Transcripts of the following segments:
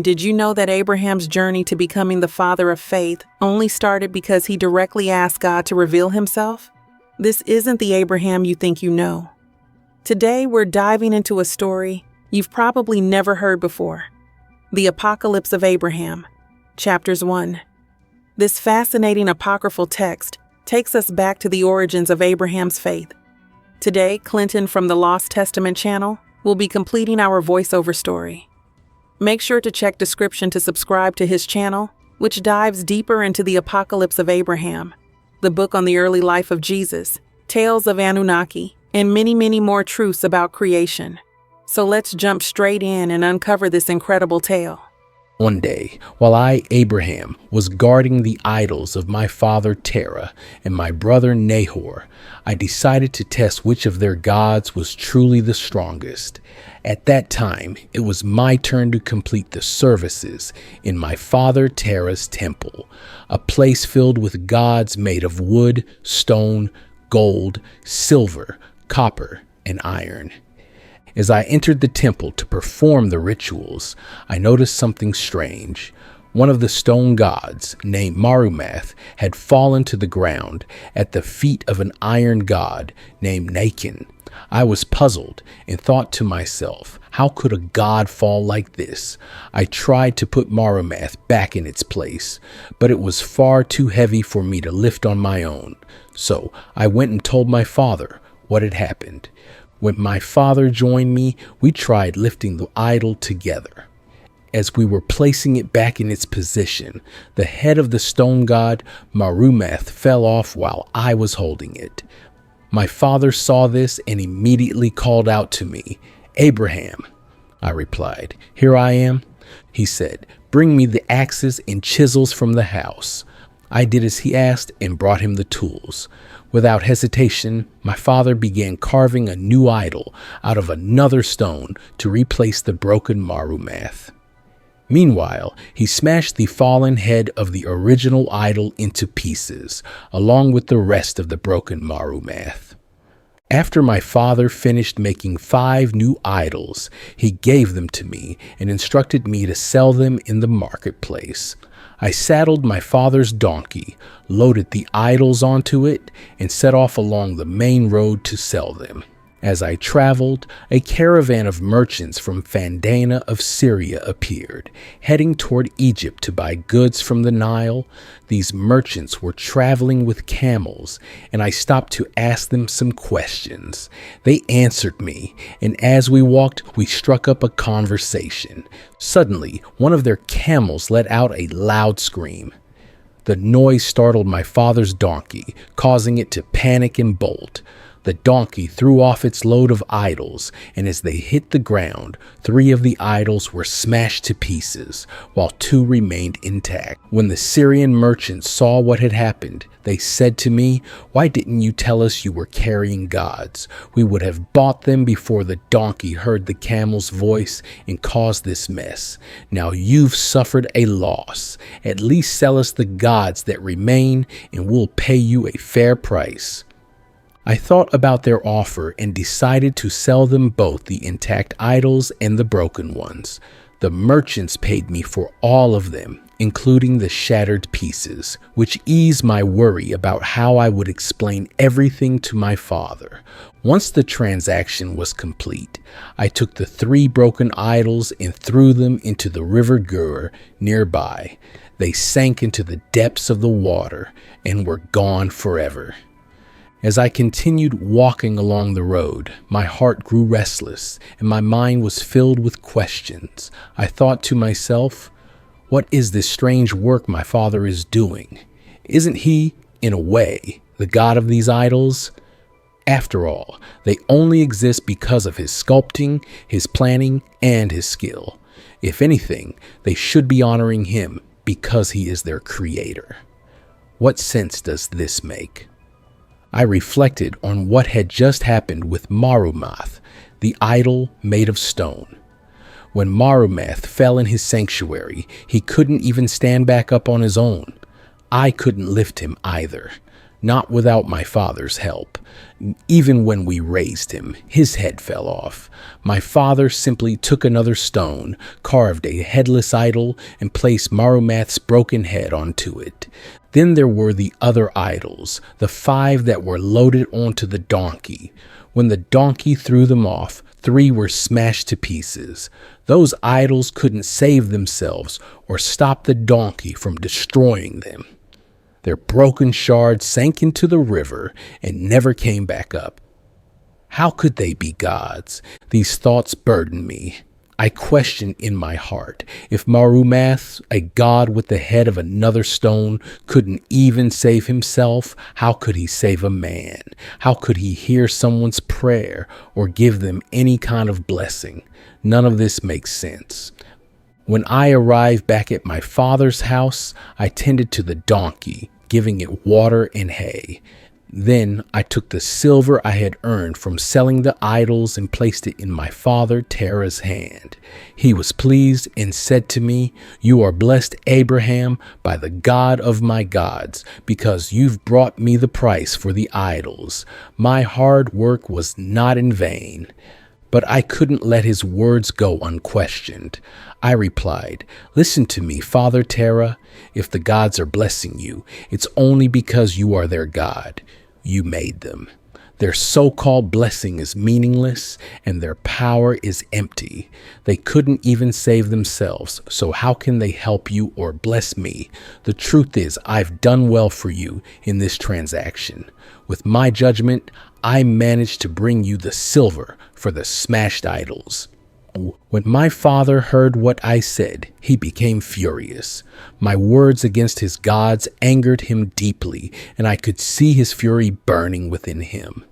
Did you know that Abraham's journey to becoming the father of faith only started because he directly asked God to reveal himself? This isn't the Abraham you think you know. Today, we're diving into a story you've probably never heard before. The Apocalypse of Abraham, Chapters 1. This fascinating apocryphal text takes us back to the origins of Abraham's faith. Today, Clinton from the Lost Testament channel will be completing our voiceover story. Make sure to check description to subscribe to his channel, which dives deeper into the Apocalypse of Abraham, the book on the early life of Jesus, tales of Anunnaki, and many more truths about creation. So let's jump straight in and uncover this incredible tale. One day, while I, Abraham, was guarding the idols of my father Terah and my brother Nahor, I decided to test which of their gods was truly the strongest. At that time, it was my turn to complete the services in my father Terah's temple, a place filled with gods made of wood, stone, gold, silver, copper, and iron. As I entered the temple to perform the rituals, I noticed something strange. One of the stone gods, named Marumath, had fallen to the ground at the feet of an iron god named Nakin. I was puzzled and thought to myself, how could a god fall like this? I tried to put Marumath back in its place, but it was far too heavy for me to lift on my own. So I went and told my father what had happened. When my father joined me, we tried lifting the idol together. As we were placing it back in its position, the head of the stone god, Marumath, fell off while I was holding it. My father saw this and immediately called out to me, "Abraham." I replied, "Here I am." He said, "Bring me the axes and chisels from the house." I did as he asked and brought him the tools. Without hesitation, my father began carving a new idol out of another stone to replace the broken Marumath. Meanwhile, he smashed the fallen head of the original idol into pieces, along with the rest of the broken Marumath. After my father finished making 5 new idols, he gave them to me and instructed me to sell them in the marketplace. I saddled my father's donkey, loaded the idols onto it, and set off along the main road to sell them. As I traveled, a caravan of merchants from Fandana of Syria appeared, heading toward Egypt to buy goods from the Nile. These merchants were traveling with camels, and I stopped to ask them some questions. They answered me, and as we walked, we struck up a conversation. Suddenly, one of their camels let out a loud scream. The noise startled my father's donkey, causing it to panic and bolt. The donkey threw off its load of idols, and as they hit the ground, 3 of the idols were smashed to pieces, while 2 remained intact. When the Syrian merchants saw what had happened, they said to me, "Why didn't you tell us you were carrying gods? We would have bought them before the donkey heard the camel's voice and caused this mess. Now you've suffered a loss. At least sell us the gods that remain, and we'll pay you a fair price." I thought about their offer and decided to sell them both the intact idols and the broken ones. The merchants paid me for all of them, including the shattered pieces, which eased my worry about how I would explain everything to my father. Once the transaction was complete, I took the 3 broken idols and threw them into the river Gur nearby. They sank into the depths of the water and were gone forever. As I continued walking along the road, my heart grew restless and my mind was filled with questions. I thought to myself, what is this strange work my father is doing? Isn't he, in a way, the god of these idols? After all, they only exist because of his sculpting, his planning, and his skill. If anything, they should be honoring him because he is their creator. What sense does this make? I reflected on what had just happened with Marumath, the idol made of stone. When Marumath fell in his sanctuary, he couldn't even stand back up on his own. I couldn't lift him either. not without my father's help. Even when we raised him, his head fell off. My father simply took another stone, carved a headless idol, and placed Marumath's broken head onto it. Then there were the other idols, the 5 that were loaded onto the donkey. When the donkey threw them off, 3 were smashed to pieces. Those idols couldn't save themselves or stop the donkey from destroying them. Their broken shards sank into the river and never came back up. How could they be gods? These thoughts burdened me. I questioned in my heart if Marumath, a god with the head of another stone, couldn't even save himself. How could he save a man? How could he hear someone's prayer or give them any kind of blessing? None of this makes sense. When I arrived back at my father's house, I tended to the donkey, giving it water and hay. Then I took the silver I had earned from selling the idols and placed it in my father Terah's hand. He was pleased and said to me, "You are blessed, Abraham, by the God of my gods, because you've brought me the price for the idols. My hard work was not in vain." But I couldn't let his words go unquestioned. I replied, "Listen to me, Father Terah. If the gods are blessing you, it's only because you are their God. You made them. Their so-called blessing is meaningless and their power is empty. They couldn't even save themselves, so how can they help you or bless me? The truth is, I've done well for you in this transaction. With my judgment, I managed to bring you the silver for the smashed idols." When my father heard what I said, he became furious. My words against his gods angered him deeply, and I could see his fury burning within him.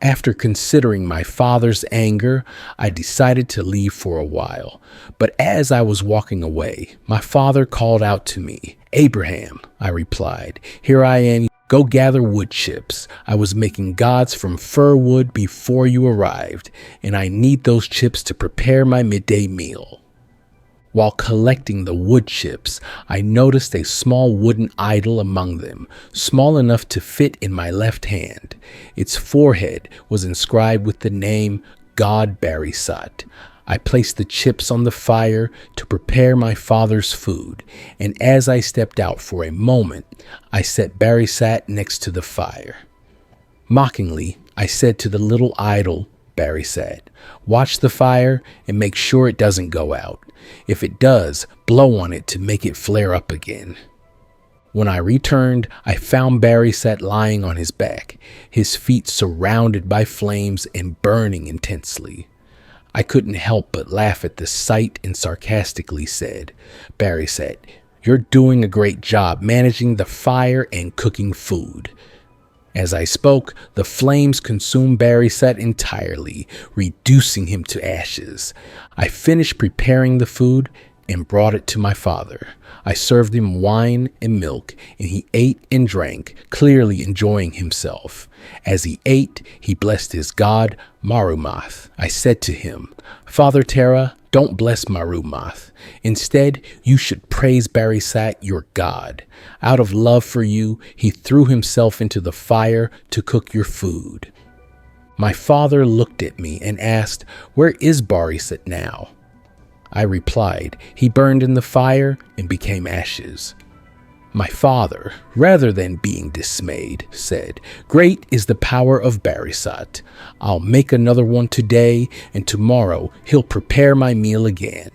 After considering my father's anger, I decided to leave for a while. But as I was walking away, my father called out to me. "Abraham," I replied, "here I am. Go gather wood chips. I was making gods from fir wood before you arrived, and I need those chips to prepare my midday meal." While collecting the wood chips, I noticed a small wooden idol among them, small enough to fit in my left hand. Its forehead was inscribed with the name God Barisat. I placed the chips on the fire to prepare my father's food, and as I stepped out for a moment, I set Barisat next to the fire. Mockingly, I said to the little idol, Barisat, "Watch the fire and make sure it doesn't go out. If it does, blow on it to make it flare up again." When I returned, I found Barisat lying on his back, his feet surrounded by flames and burning intensely. I couldn't help but laugh at the sight and sarcastically said, "Barisat, you're doing a great job managing the fire and cooking food." As I spoke, the flames consumed Barisat entirely, reducing him to ashes. I finished preparing the food and brought it to my father. I served him wine and milk, and he ate and drank, clearly enjoying himself. As he ate, he blessed his god, Marumath. I said to him, "Father Terah, don't bless Marumath. Instead, you should praise Barisat, your god. Out of love for you, he threw himself into the fire to cook your food." My father looked at me and asked, "Where is Barisat now?" I replied, "He burned in the fire and became ashes." My father, rather than being dismayed, said, "Great is the power of Barisat. I'll make another one today, and tomorrow he'll prepare my meal again."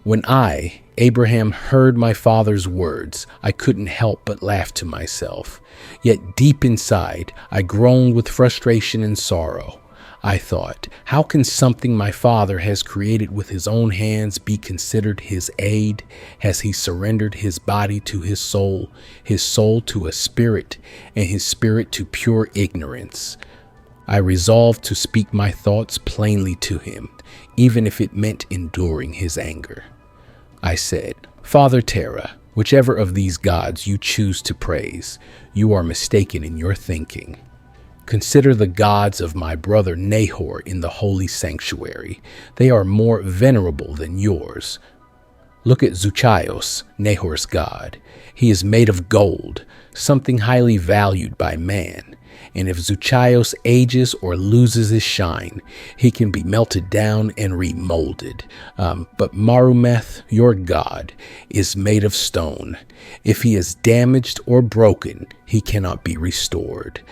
When I, Abraham, heard my father's words, I couldn't help but laugh to myself. Yet deep inside, I groaned with frustration and sorrow. I thought, how can something my father has created with his own hands be considered his aid? Has he surrendered his body to his soul to a spirit, and his spirit to pure ignorance? I resolved to speak my thoughts plainly to him, even if it meant enduring his anger. I said, "Father Terah, whichever of these gods you choose to praise, you are mistaken in your thinking. Consider the gods of my brother Nahor in the holy sanctuary. They are more venerable than yours. Look at Zuchaios, Nahor's god. He is made of gold, something highly valued by man. And if Zuchaios ages or loses his shine, he can be melted down and remolded. But Marumeth, your god, is made of stone. If he is damaged or broken, he cannot be restored.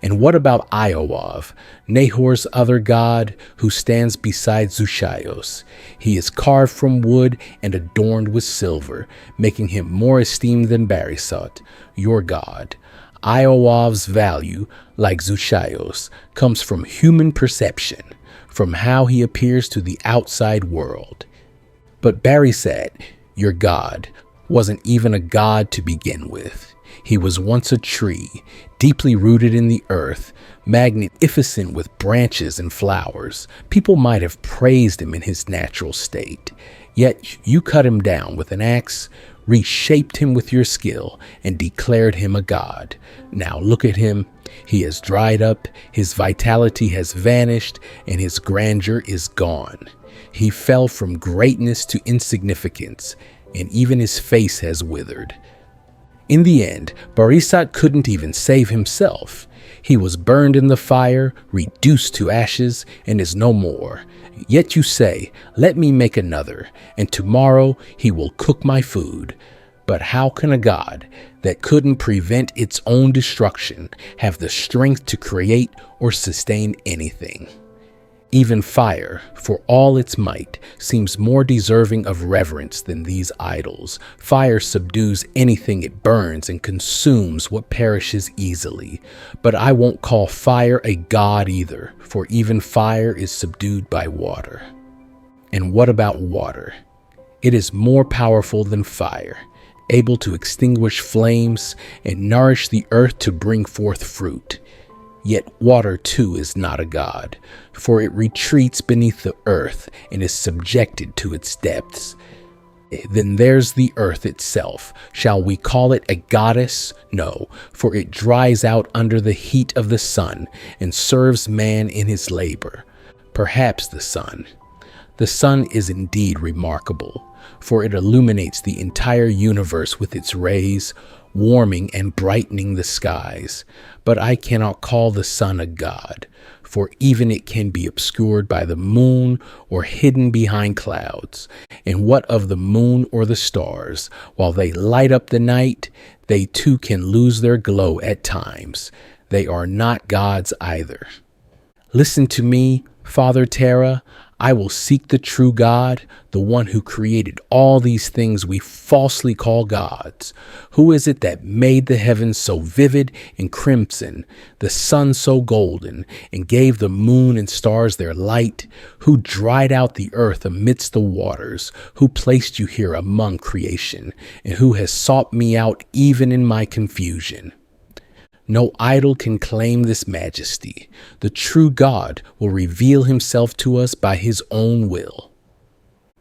And what about Iowav, Nahor's other god, who stands beside Zuchaios? He is carved from wood and adorned with silver, making him more esteemed than Barisat, your god. Iowav's value, like Zuchaios, comes from human perception, from how he appears to the outside world. But Barisat, your god, wasn't even a god to begin with. He was once a tree, deeply rooted in the earth, magnificent with branches and flowers. People might have praised him in his natural state. Yet you cut him down with an axe, reshaped him with your skill, and declared him a god. Now look at him. He has dried up, his vitality has vanished, and his grandeur is gone. He fell from greatness to insignificance, and even his face has withered. In the end, Barisat couldn't even save himself. He was burned in the fire, reduced to ashes, and is no more. Yet you say, let me make another, and tomorrow he will cook my food. But how can a god that couldn't prevent its own destruction have the strength to create or sustain anything? Even fire, for all its might, seems more deserving of reverence than these idols. Fire subdues anything it burns and consumes what perishes easily. But I won't call fire a god either, for even fire is subdued by water. And what about water? It is more powerful than fire, able to extinguish flames and nourish the earth to bring forth fruit. Yet water too is not a god, for it retreats beneath the earth and is subjected to its depths. Then there's the earth itself. Shall we call it a goddess? No, for it dries out under the heat of the sun and serves man in his labor. Perhaps the sun. The sun is indeed remarkable, for it illuminates the entire universe with its rays, warming and brightening the skies. But I cannot call the sun a god, for even it can be obscured by the moon or hidden behind clouds. And what of the moon or the stars? While they light up the night, they too can lose their glow at times. They are not gods either. Listen to me, Father Terra. I will seek the true God, the one who created all these things we falsely call gods. Who is it that made the heavens so vivid and crimson, the sun so golden, and gave the moon and stars their light? Who dried out the earth amidst the waters? Who placed you here among creation, and who has sought me out even in my confusion? No idol can claim this majesty. The true God will reveal himself to us by his own will.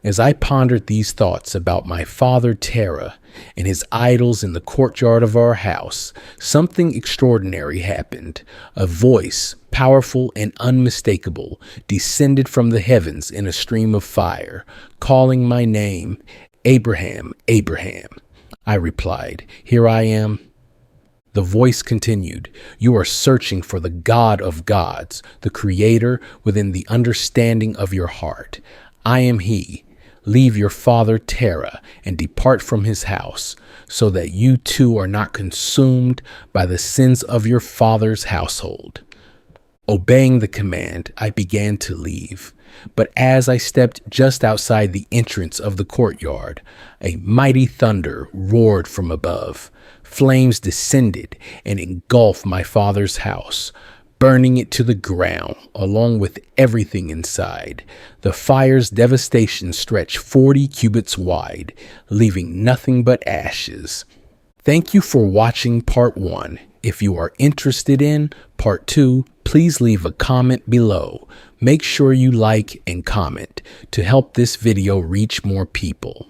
As I pondered these thoughts about my father Terra and his idols in the courtyard of our house, something extraordinary happened. A voice, powerful and unmistakable, descended from the heavens in a stream of fire, calling my name, Abraham, Abraham. I replied, "Here I am." The voice continued, "You are searching for the God of gods, the Creator within the understanding of your heart. I am He. Leave your father Terra and depart from his house, so that you too are not consumed by the sins of your father's household." Obeying the command, I began to leave. But as I stepped just outside the entrance of the courtyard, a mighty thunder roared from above. Flames descended and engulfed my father's house, burning it to the ground, along with everything inside. The fire's devastation stretched 40 cubits wide, leaving nothing but ashes. Thank you for watching part 1. If you are interested in part 2, please leave a comment below. Make sure you like and comment to help this video reach more people.